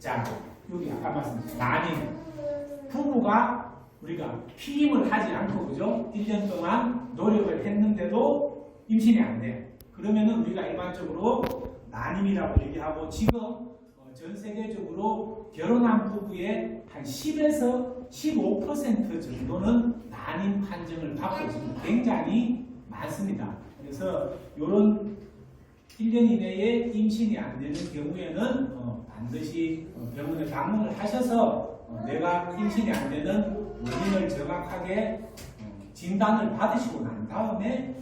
자, 여기 아까 말씀드린 난임. 부부가 우리가 피임을 하지 않고, 그죠? 1년 동안 노력을 했는데도 임신이 안 돼. 그러면은 우리가 일반적으로 난임이라고 얘기하고, 지금 전 세계적으로 결혼한 부부의 한 10에서 15% 정도는 난임 판정을 받고 지금 굉장히 많습니다. 그래서 이런 1년 이내에 임신이 안 되는 경우에는 반드시 병원에 방문을 하셔서 내가 임신이 안 되는 원인을 정확하게 진단을 받으시고 난 다음에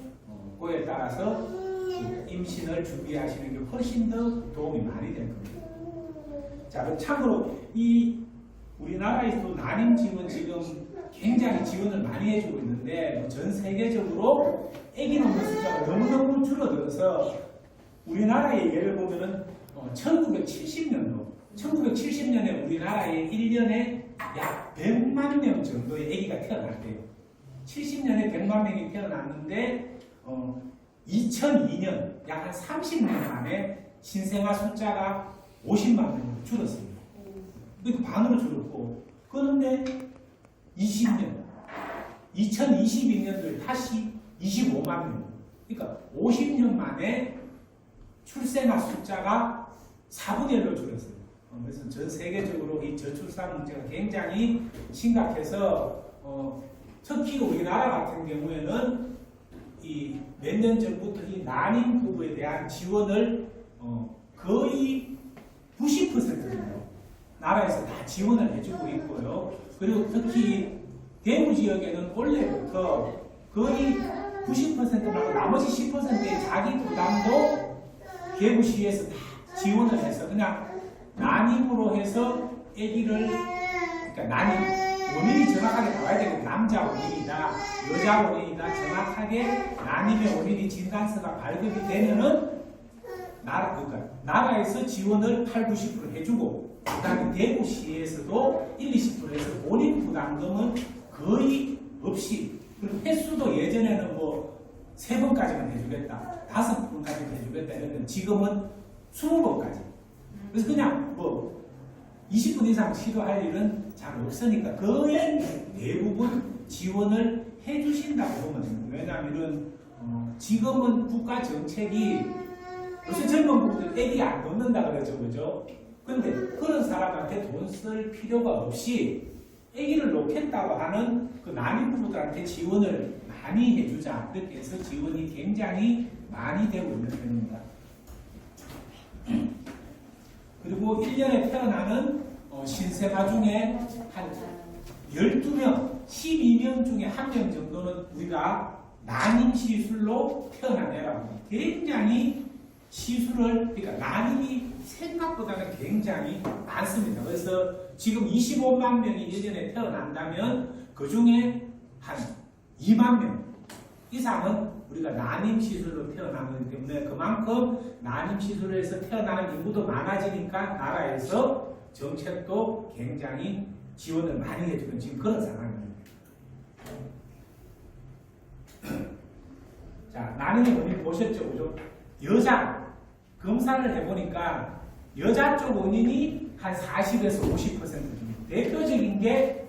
그에 따라서 임신을 준비하시는 게 훨씬 더 도움이 많이 될 겁니다. 자, 참고로 이 우리나라에서도 난임 지원 지금 굉장히 지원을 많이 해주고 있는데 전 세계적으로 아기 낳는 숫자가 너무너무 줄어들어서 우리나라의 예를 보면은 1970년에 우리나라에 1년에 약 100만 명 정도의 아기가 태어났대요. 70년에 100만 명이 태어났는데 2002년 약 한 30년 만에 신생아 숫자가 50만 명으로 줄었습니다. 그 반으로 줄었고, 그런데 2022년도에 다시 25만 명. 그러니까 50년 만에 출생아 숫자가 4분의 1로 줄었어요. 그래서 전 세계적으로 이 저출산 문제가 굉장히 심각해서 특히 우리나라 같은 경우에는 이 몇 년 전부터 이 난임 부부에 대한 지원을 거의 90% 정도 나라에서 다 지원을 해주고 있고요. 그리고 특히 대구 지역에는 원래부터 거의 90%라고 나머지 10%의 자기 부담도 대구시에서 다 지원을 해서 그냥 난임으로 해서 아기를, 그러니까 난임 원인이 정확하게 나와야 되고 남자 원인이다, 여자 원인이다, 정확하게 난임의 원인이 진단서가 발급이 되면은 나라에서 지원을 8, 90% 해주고, 그 다음에 대구시에서도 1, 20%에서 본인 부담금은 거의 없이, 그리고 횟수도 예전에는 뭐 3번까지만 해주겠다, 5번까지 해주겠다 이랬는데 지금은 20번까지. 그래서 그냥 뭐 20분 이상 시도할 일은 잘 없으니까 거의 대부분 지원을 해주신다고 보면 됩니다. 왜냐하면 지금은 국가 정책이 요새 젊은 분들 애기 안 놓는다 그러죠, 그죠? 근데 그런 사람한테 돈 쓸 필요가 없이 애기를 놓겠다고 하는 그 난임 부부들한테 지원을 많이 해주자, 그렇게 해서 지원이 굉장히 많이 되고 있는 편입니다. 그리고 1년에 태어나는 신생아 중에 한 12명, 12명 중에 1명 정도는 우리가 난임 시술로 태어난 애라고. 굉장히 시술을, 그러니까 난임이 생각보다는 굉장히 많습니다. 그래서 지금 25만 명이 1년에 태어난다면 그 중에 한 2만 명 이상은 우리가 난임 시술로 태어나기 때문에 그만큼 난임 시술에서 태어나는 인구도 많아지니까 나라에서 정책도 굉장히 지원을 많이 해주는 지금 그런 상황입니다. 자, 난임의 원인 보셨죠? 그죠? 여자 검사를 해보니까 여자 쪽 원인이 한 40에서 50%입니다. 대표적인 게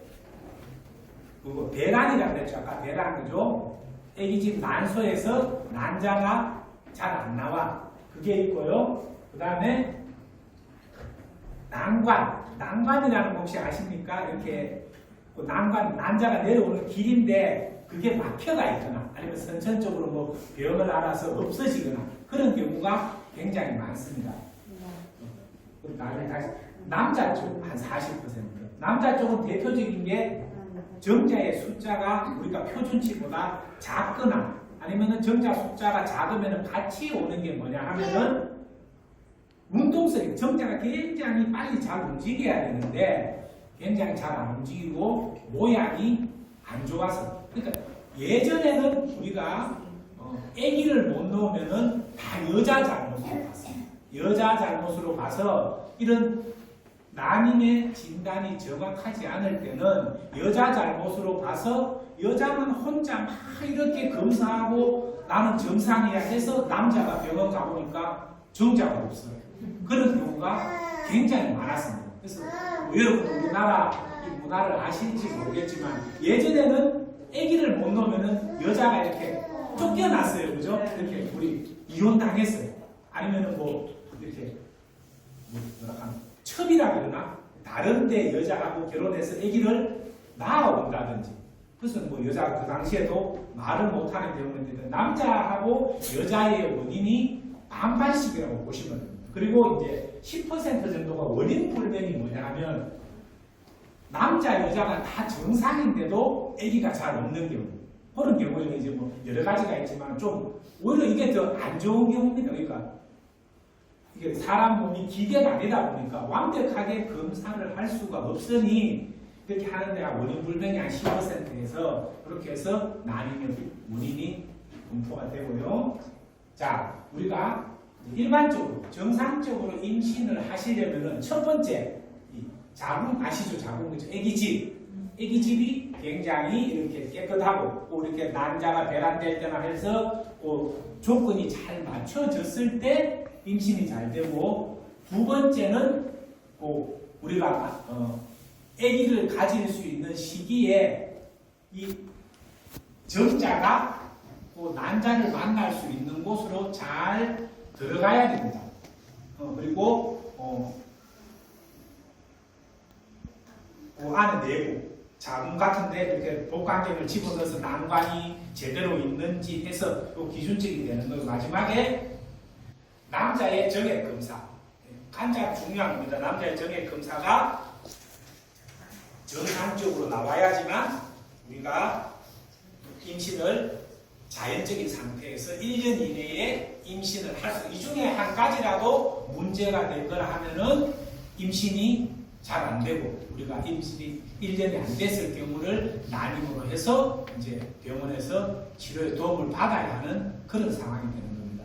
그거 배란이라고 그랬죠. 아까 배란, 그죠? 애기 집 난소에서 난자가 잘 안 나와. 그게 있고요. 그 다음에 난관이라는 거 혹시 아십니까? 이렇게 그 난자가 내려오는 길인데 그게 막혀가 있거나 아니면 선천적으로 뭐 병을 알아서 없어지거나 그런 경우가 굉장히 많습니다. 남자 쪽 한 40%. 남자 쪽은 대표적인 게 정자의 숫자가 우리가 표준치보다 작거나 아니면은 정자 숫자가 작으면 같이 오는 게 뭐냐 하면은 운동성이, 정자가 굉장히 빨리 잘 움직여야 되는데 굉장히 잘 안 움직이고 모양이 안 좋아서. 그러니까 예전에는 우리가 아기를 못 놓으면은 다 여자 잘못으로 봤어요. 여자 잘못으로 봐서 이런 난임의 진단이 정확하지 않을 때는 여자 잘못으로 봐서 여자는 혼자 막 이렇게 검사하고 나는 정상이야 해서 남자가 병원 가보니까 정자가 없어요. 그런 경우가 굉장히 많았습니다. 그래서 뭐 여러분 우리나라 이 문화를 아시는지 모르겠지만 예전에는 아기를 못 놓으면은 여자가 이렇게 쫓겨났어요, 그죠? 이렇게 우리 이혼 당했어요. 아니면은 뭐 이렇게 뭐랄까 첩이라 그러나 다른데 여자하고 결혼해서 아기를 낳아온다든지. 그래서 뭐 여자가 그 당시에도 말을 못하는 경우인데 남자하고 여자의 원인이 반반씩이라고 보시면 됩니다. 그리고 이제 10% 정도가 원인 불명이 뭐냐 하면 남자 여자가 다 정상인데도 아기가 잘 없는 경우. 그런 경우에는 이제 뭐 여러 가지가 있지만 좀 오히려 이게 더 안 좋은 경우입니다. 그러니까 이게 사람 몸이 기계가 아니다 보니까 완벽하게 검사를 할 수가 없으니 이렇게 하는 데가 원인 불명이 한 10%에서 그렇게 해서 나뉘면 원인이 분포가 되고요. 자, 우리가 일반적으로 정상적으로 임신을 하시려면은 첫 번째 이 자궁 아시죠? 자궁 그죠? 아기집이 굉장히 이렇게 깨끗하고 또 이렇게 난자가 배란될 때나 해서 조건이 잘 맞춰졌을 때 임신이 잘 되고 두 번째는 우리가 아기를 가질 수 있는 시기에 이 정자가 난자를 만날 수 있는 곳으로 잘 들어가야 됩니다. 그리고 안에 내부 자궁 같은데 이렇게 복강경을 집어넣어서 난관이 제대로 있는지 해서 기준值이 되는 거고 마지막에 남자의 정액 검사 가장 중요한 겁니다. 남자의 정액 검사가 정상적으로 나와야지만 우리가 임신을 자연적인 상태에서 1년 이내에 임신을 할 수, 이 중에 한 가지라도 문제가 되거나 하면은 임신이 잘 안 되고 우리가 임신이 1년이 안 됐을 경우를 난임으로 해서 이제 병원에서 치료에 도움을 받아야 하는 그런 상황이 되는 겁니다.